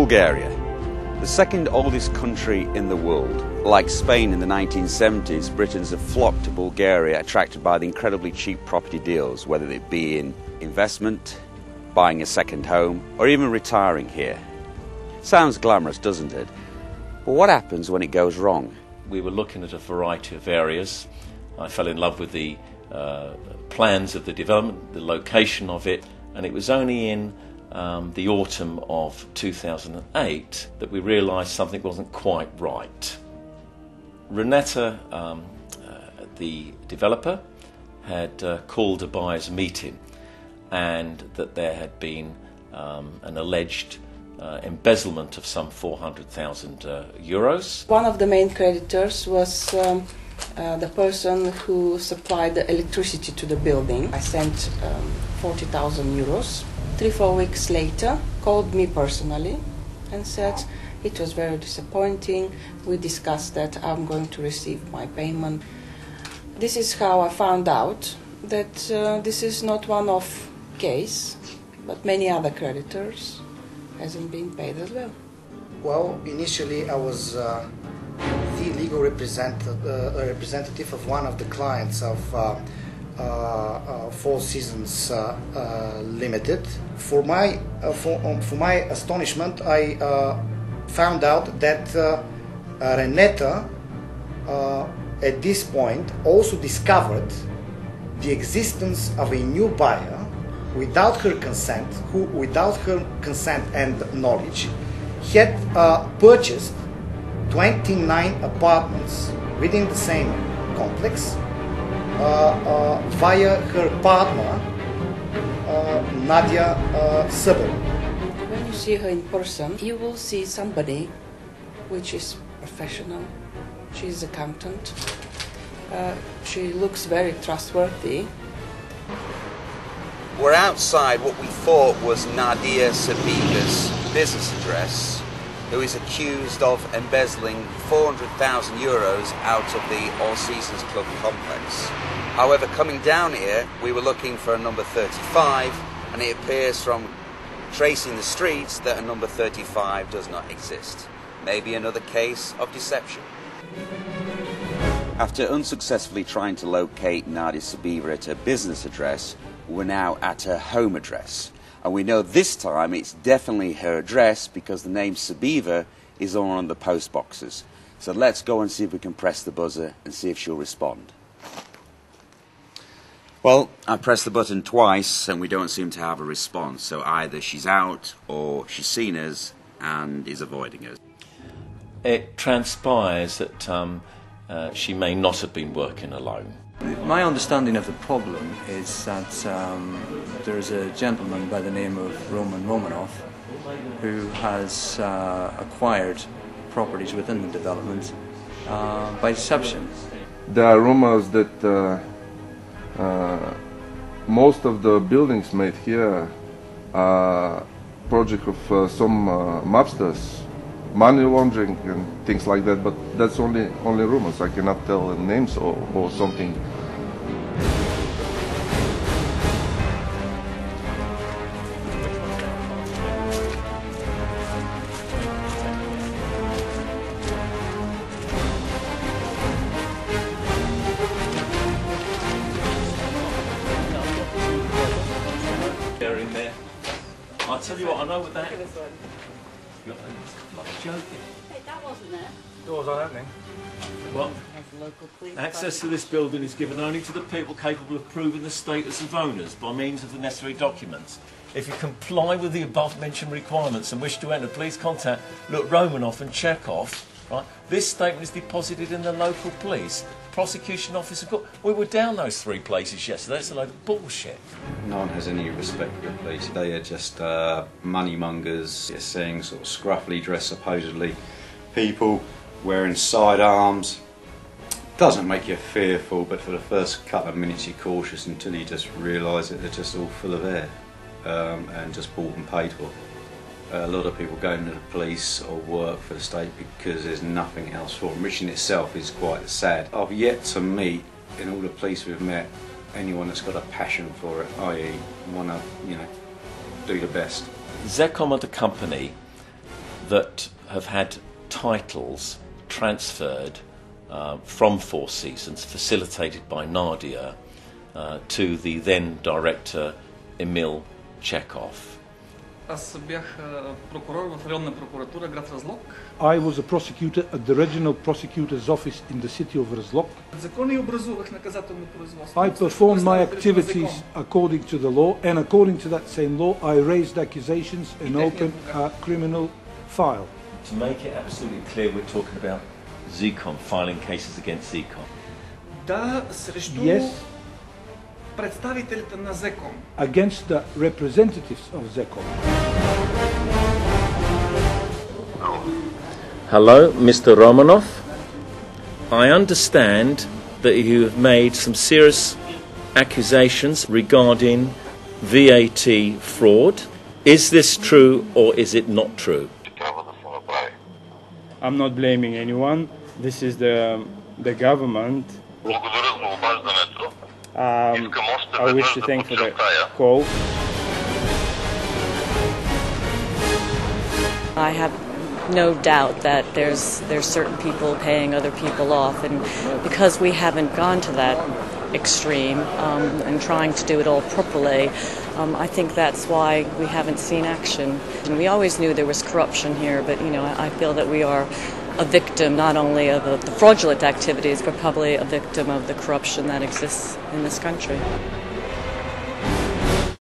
Bulgaria, the second oldest country in the world. Like Spain in the 1970s, Britons have flocked to Bulgaria, attracted by the incredibly cheap property deals, whether it be in investment, buying a second home, or even retiring here. Sounds glamorous, doesn't it? But what happens when it goes wrong? We were looking at a variety of areas. I fell in love with the plans of the development, the location of it, and it was only in the autumn of 2008 that we realised something wasn't quite right. Renetta, the developer, had called a buyers' meeting, and that there had been an alleged embezzlement of some 400,000 euros. One of the main creditors was the person who supplied the electricity to the building. I sent 40,000 euros. 3-4 weeks later, called me personally and said it was very disappointing. We discussed that I'm going to receive my payment. This is how I found out that this is not one-off case, but many other creditors hasn't been paid as well. Well, initially I was the legal representative of one of the clients of Four Seasons Limited. For my astonishment, I found out that Renetta at this point also discovered the existence of a new buyer without her consent, who without her consent and knowledge had purchased 29 apartments within the same complex via her partner, Nadia Sabel. When you see her in person, you will see somebody which is professional. She's an accountant. She looks very trustworthy. We're outside what we thought was Nadia Sabiga's business address, who is accused of embezzling 400,000 euros out of the All Seasons Club complex. However, coming down here, we were looking for a number 35, and it appears from tracing the streets that a number 35 does not exist. Maybe another case of deception. After unsuccessfully trying to locate Nadia Sabiva at her business address, we're now at her home address. And we know this time it's definitely her address because the name Sabiva is on one of the post boxes. So let's go and see if we can press the buzzer and see if she'll respond. Well, I pressed the button twice and we don't seem to have a response. So either she's out or she's seen us and is avoiding us. It transpires that she may not have been working alone. My understanding of the problem is that there is a gentleman by the name of Roman Romanov who has acquired properties within the development by deception. There are rumors that most of the buildings made here are project of some mobsters, money laundering and things like that, but that's only rumors. I cannot tell names or something. They're in there. I'll tell you what, I know what that is. Like joking. Hey, that wasn't there. Doors aren't opening. What? Access to this building is given only to the people capable of proving the status of owners by means of the necessary documents. If you comply with the above-mentioned requirements and wish to enter, please contact Romanoff and Chekhov. Right? This statement is deposited in the local police, prosecution officer. We were down those three places yesterday. That's a load of bullshit. No one has any respect for the police. They are just money mongers. You're seeing sort of scruffily dressed, supposedly, people wearing sidearms. Doesn't make you fearful, but for the first couple of minutes you're cautious until you just realise that they're just all full of air and just bought and paid for. A lot of people go into the police or work for the state because there's nothing else for them, which in itself is quite sad. I've yet to meet, in all the police we've met, anyone that's got a passion for it, i.e. want to, do the best. Zekom are the company that have had titles transferred from Four Seasons, facilitated by Nadia, to the then director Emil Chekhov. Аз бях прокурор в районна прокуратура град Разлог. I was a prosecutor at the regional prosecutor's office in the city of Razlog. Законно и образувах наказателно производство. I performed my activities according to the law, and according to that same law, I raised accusations and opened a criminal file. To make it absolutely clear, we're talking about Zicom, filing cases against Zicom. Да, срещу Yes, представителите на ЗЕКОМ. against the representatives of ZECOM. Hello, Mr. Romanov. I understand that you have made some serious accusations regarding VAT fraud. Is this true or is it not true? I'm not blaming anyone. This is the government. I wish to thank for the call. I have no doubt that there's certain people paying other people off, and because we haven't gone to that extreme and trying to do it all properly, I think that's why we haven't seen action. And we always knew there was corruption here, but I feel that we are a victim not only of the fraudulent activities, but probably a victim of the corruption that exists in this country.